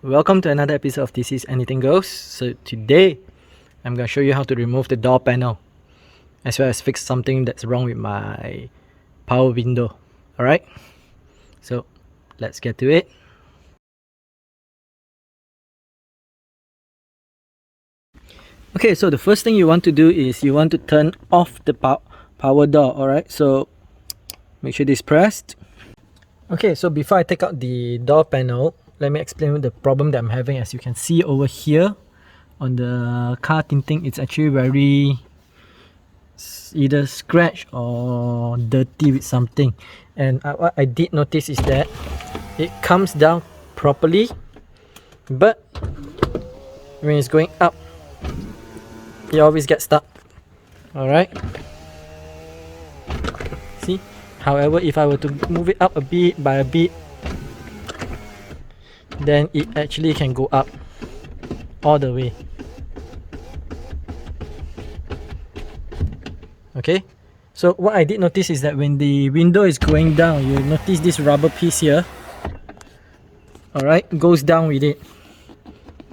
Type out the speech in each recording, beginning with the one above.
Welcome to another episode of This Is Anything Goes. So today I'm going to show you how to remove the door panel as well as fix something that's wrong with my power window. Alright, so let's get to it. Okay, so the first thing you want to do is you want to turn off the power door. Alright, so make sure this is pressed. Okay, so before I take out the door panel, let me explain the problem that I'm having. As you can see over here on the car tinting, it's actually very either scratched or dirty with something. And what I did notice is that it comes down properly, but when it's going up, it always gets stuck. Alright, see? However, if I were to move it up a bit by a bit, then it actually can go up all the way. Okay, so what I did notice is that when the window is going down, you notice this rubber piece here, alright, goes down with it.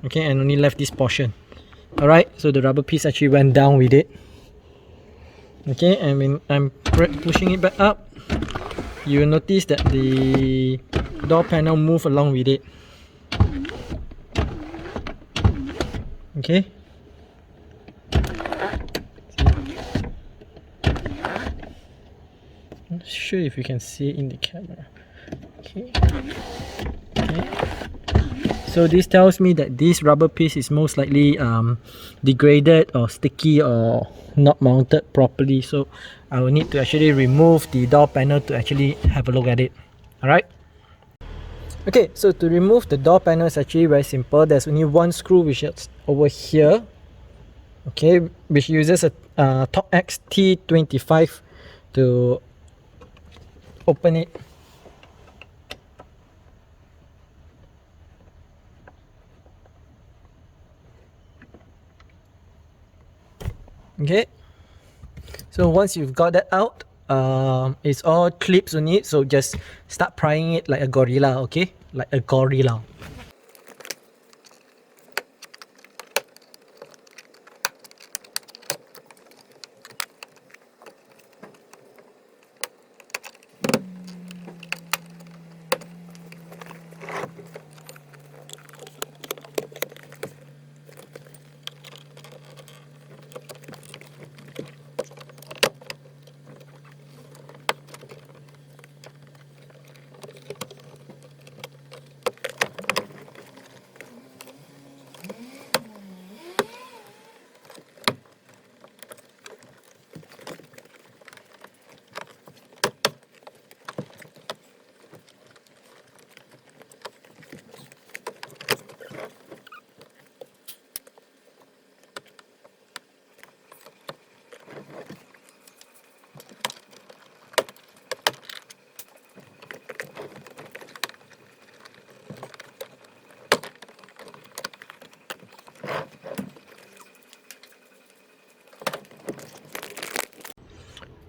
Okay, and only left this portion. Alright, so the rubber piece actually went down with it. Okay, and when I'm pushing it back up, you will notice that the door panel move along with it. Okay, I'm not sure if you can see it in the camera. Okay, so this tells me that this rubber piece is most likely degraded or sticky or not mounted properly, so I will need to actually remove the door panel to actually have a look at it. Alright, okay, so to remove the door panel is actually very simple. There's only one screw which is over here, okay, which uses a Torx T25 to open it. Okay, so once you've got that out, it's all clips on it, so just start prying it like a gorilla. Okay, like a gorilla.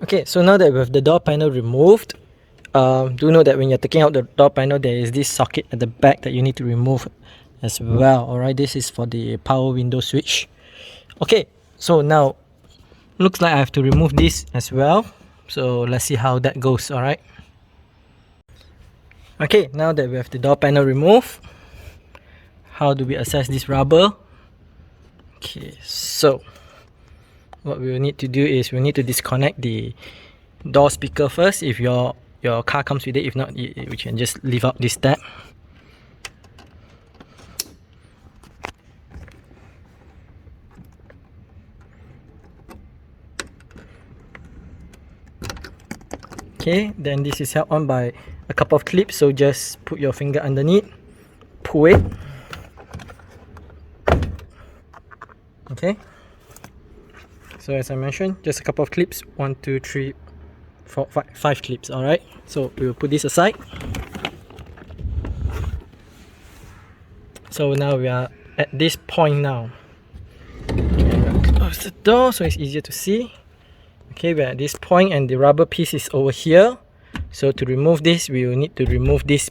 Okay, so now that we have the door panel removed, do know that when you're taking out the door panel, there is this socket at the back that you need to remove as well. Alright, this is for the power window switch. Okay, so now looks like I have to remove this as well. So let's see how that goes. Alright. Okay, now that we have the door panel removed, how do we access this rubber? Okay, so what we will need to do is we need to disconnect the door speaker first if your car comes with it. If not, we can just leave out this step. Okay, then this is held on by a couple of clips, so just put your finger underneath, pull it. Okay, so as I mentioned, just a couple of clips, 1, 2, 3, 4, 5 clips. Alright, so we will put this aside. So now we are at this point now. Okay, close the door so it's easier to see. Okay, we're at this point and the rubber piece is over here. So to remove this, we will need to remove this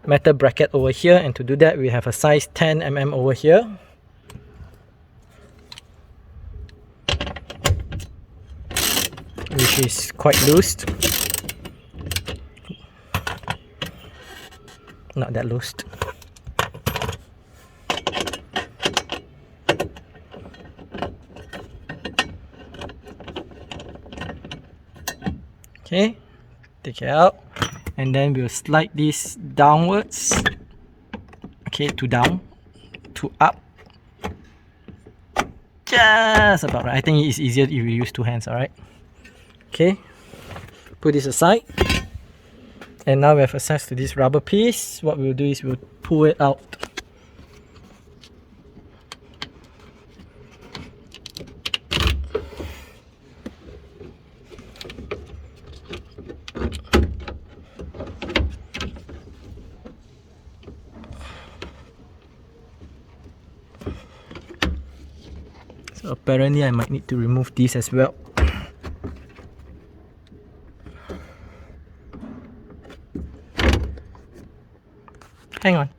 metal bracket over here, and to do that we have a size 10 mm over here. Which is quite loose. Not that loose. Okay, take it out, and then we'll slide this downwards. Okay, to down, to up. Just about right. I think it's easier if you use two hands, alright? Okay, put this aside. And now we have access to this rubber piece. What we'll do is we'll pull it out. So apparently I might need to remove this as well. Hang on.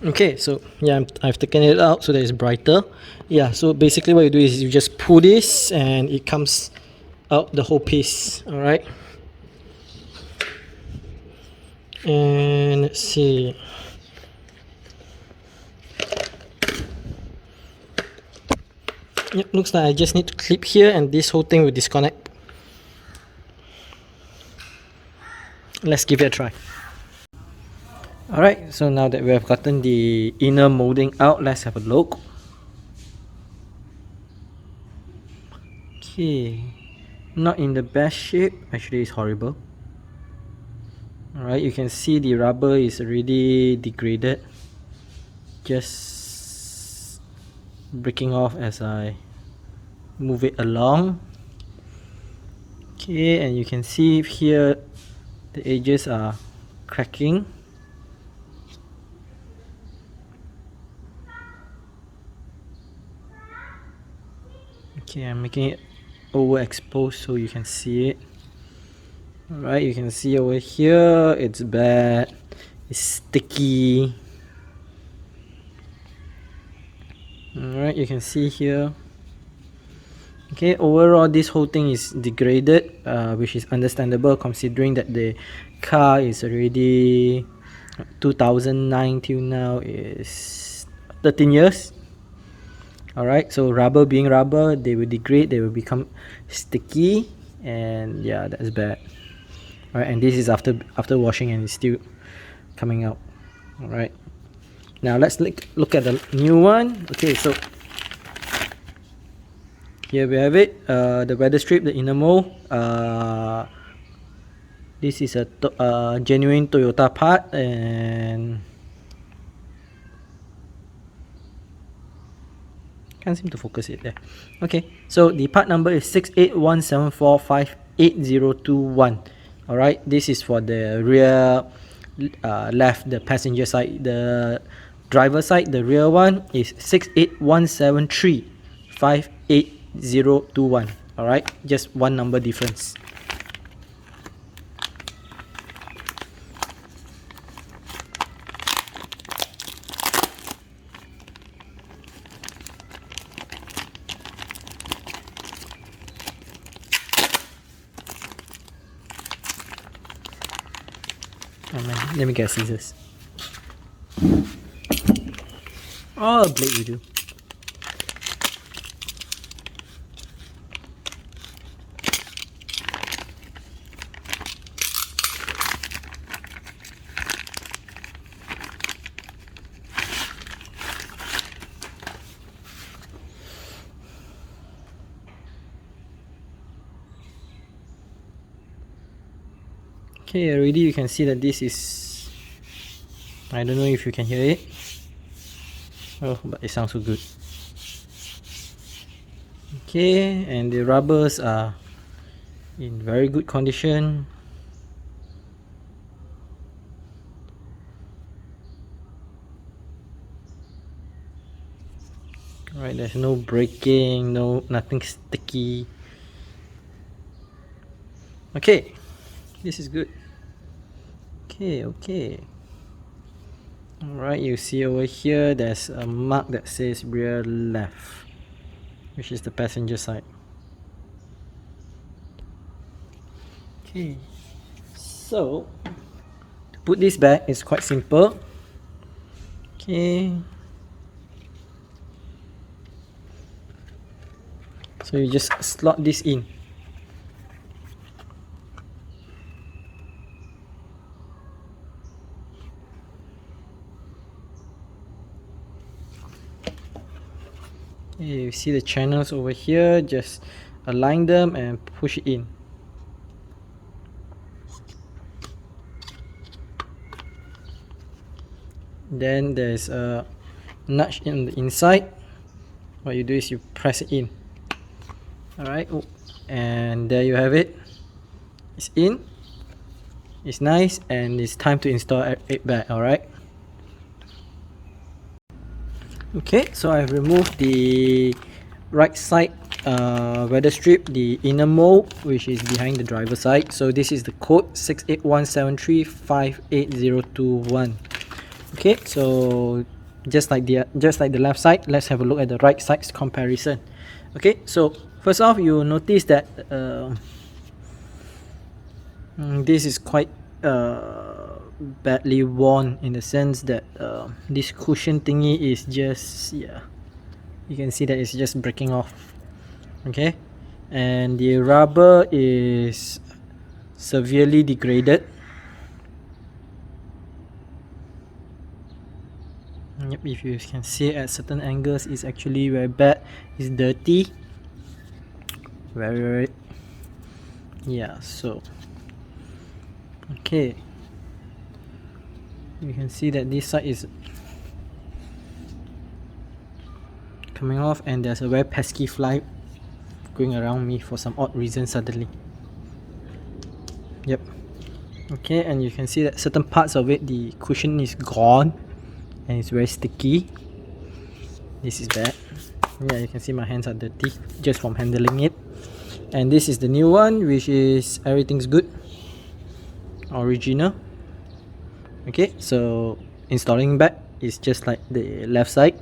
Okay, so yeah, I've taken it out so that it's brighter. Yeah, so basically what you do is you just pull this and it comes out the whole piece. Alright. And let's see. Yep, looks like I just need to clip here and this whole thing will disconnect. Let's give it a try. Alright, so now that we have gotten the inner molding out, let's have a look. Okay, not in the best shape. Actually, it's horrible. Alright, you can see the rubber is already degraded. Just breaking off as I move it along. Okay, and you can see here the edges are cracking. Okay, I'm making it overexposed so you can see it. Alright, you can see over here it's bad, it's sticky. Alright, you can see here. Okay, overall this whole thing is degraded, which is understandable considering that the car is already 2009 till now is 13 years. Alright, so rubber being rubber, they will degrade, they will become sticky, and yeah, that's bad. Alright, and this is after washing and it's still coming out. Alright, now let's look at the new one. Okay, so here we have it, the weather strip, the inner mold. This is a genuine Toyota part, and can't seem to focus it there. Okay, so the part number is 6817458021. Alright, this is for the rear left, the passenger side. The driver side, the rear one, is 6817358021. Alright, just one number difference. Oh man, let me get scissors. Oh, blade will do. Okay, already you can see that this is, I don't know if you can hear it. Oh, but it sounds so good. Okay, and the rubbers are in very good condition. Alright, there's no breaking, nothing sticky. Okay, this is good. Okay. Alright, you see over here there's a mark that says rear left, which is the passenger side. Okay, so to put this back is quite simple. Okay, so you just slot this in. You see the channels over here, just align them and push it in. Then there's a notch in the inside. What you do is you press it in. Alright, and there you have it. It's in, it's nice, and it's time to install it back. Alright. Okay, so I've removed the right side weather strip, the inner mold, which is behind the driver side. So this is the code 68173588021. Okay, so just like the left side, let's have a look at the right side's comparison. Okay, so first off, you'll notice that this is quite badly worn, in the sense that this cushion thingy is just, yeah, you can see that it's just breaking off. Okay, and the rubber is severely degraded. Yep, if you can see at certain angles, it's actually very bad. It's dirty, very, yeah. So okay, you can see that this side is coming off, and there's a very pesky fly going around me for some odd reason suddenly. Yep. Okay, and you can see that certain parts of it, the cushion is gone and it's very sticky. This is bad. Yeah, you can see my hands are dirty just from handling it. And this is the new one, which is everything's good, original. Okay, so installing back is just like the left side.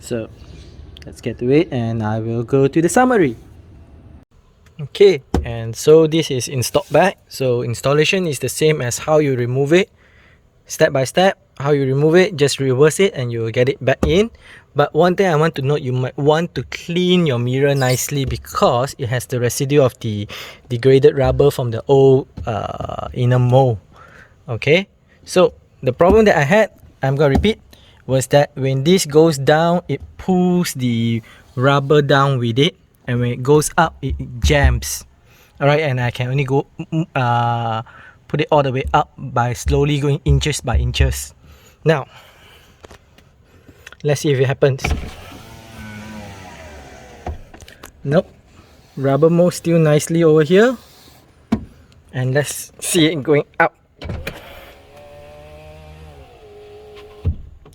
So let's get to it, and I will go to the summary. Okay, and so this is installed back. So installation is the same as how you remove it, step by step. How you remove it, just reverse it and you will get it back in. But one thing I want to note, you might want to clean your mirror nicely, because it has the residue of the degraded rubber from the old inner mold. Okay, so the problem that I had, I'm gonna repeat, was that when this goes down, it pulls the rubber down with it, and when it goes up, it jams. Alright, and I can only go put it all the way up by slowly going inches by inches. Now let's see if it happens. Nope, rubber mold still nicely over here, and let's see it going up.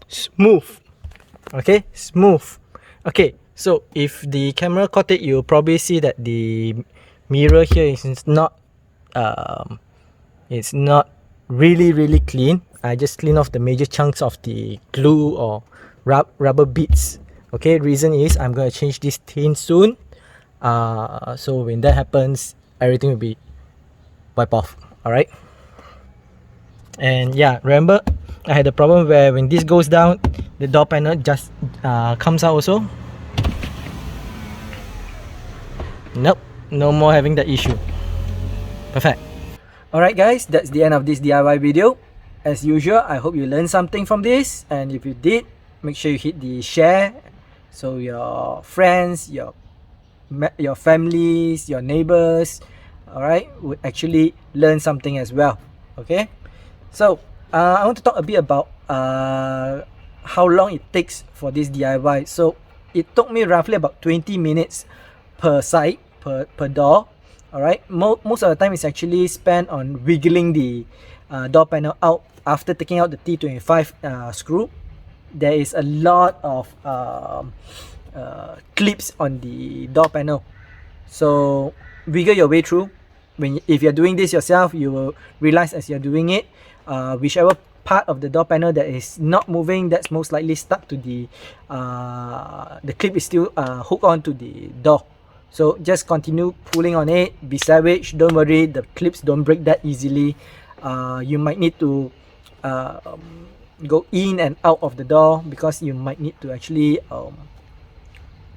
Smooth. Okay, smooth. Okay, so if the camera caught it, you'll probably see that the mirror here is not it's not really clean. I just clean off the major chunks of the glue or rubber bits. Okay, reason is I'm gonna change this tin soon. So when that happens, everything will be wiped off. Alright. And yeah, remember I had a problem where when this goes down, the door panel just comes out also. Nope, no more having that issue. Perfect. Alright guys, that's the end of this DIY video. As usual, I hope you learned something from this, and if you did, make sure you hit the share so your friends, your families, your neighbors, alright, would actually learn something as well. Okay, so I want to talk a bit about how long it takes for this DIY. So it took me roughly about 20 minutes per side, per door. Alright, most of the time it's actually spent on wiggling the door panel out after taking out the T25 screw. There is a lot of clips on the door panel, so wiggle your way through. If you're doing this yourself, you will realize as you're doing it, whichever part of the door panel that is not moving, that's most likely stuck to the clip is still hooked on to the door. So just continue pulling on it, be savage, don't worry, the clips don't break that easily. You might need to go in and out of the door, because you might need to actually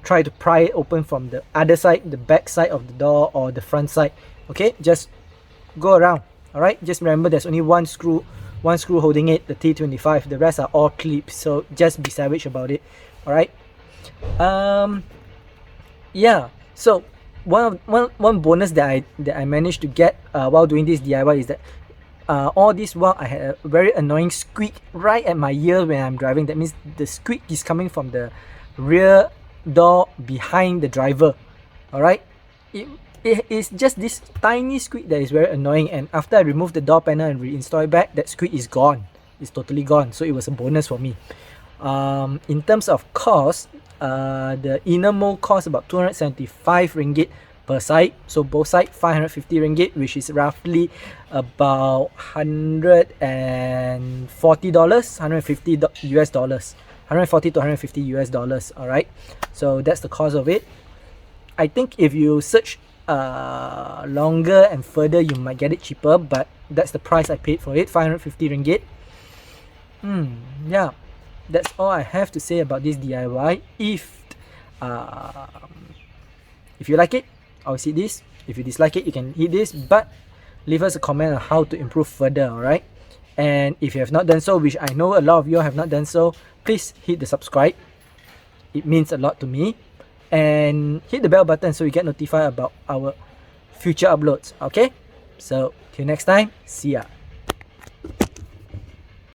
try to pry it open from the other side, the back side of the door or the front side. Okay, just go around. All right, just remember there's only one screw holding it, the T25. The rest are all clips, so just be savage about it. All right. Yeah, so one bonus that I managed to get while doing this DIY is that all this while I had a very annoying squeak right at my ear when I'm driving. That means the squeak is coming from the rear door behind the driver. All right, it is just this tiny squeak that is very annoying, and after I remove the door panel and reinstall it back, that squeak is gone. It's totally gone, so it was a bonus for me. In terms of cost, the inner mold cost about 275 ringgit per side, so both sides 550 ringgit, which is roughly about $140, $150 US dollars, 140 to 150 US dollars. All right, so that's the cost of it. I think if you search longer and further, you might get it cheaper, but that's the price I paid for it, 550 ringgit. Yeah, that's all I have to say about this DIY. If you like it, I'll see this. If you dislike it, you can hit this, but leave us a comment on how to improve further. All right, and if you have not done so, which I know a lot of you have not done so, please hit the subscribe. It means a lot to me. And hit the bell button so you get notified about our future uploads. Okay, so till next time, see ya.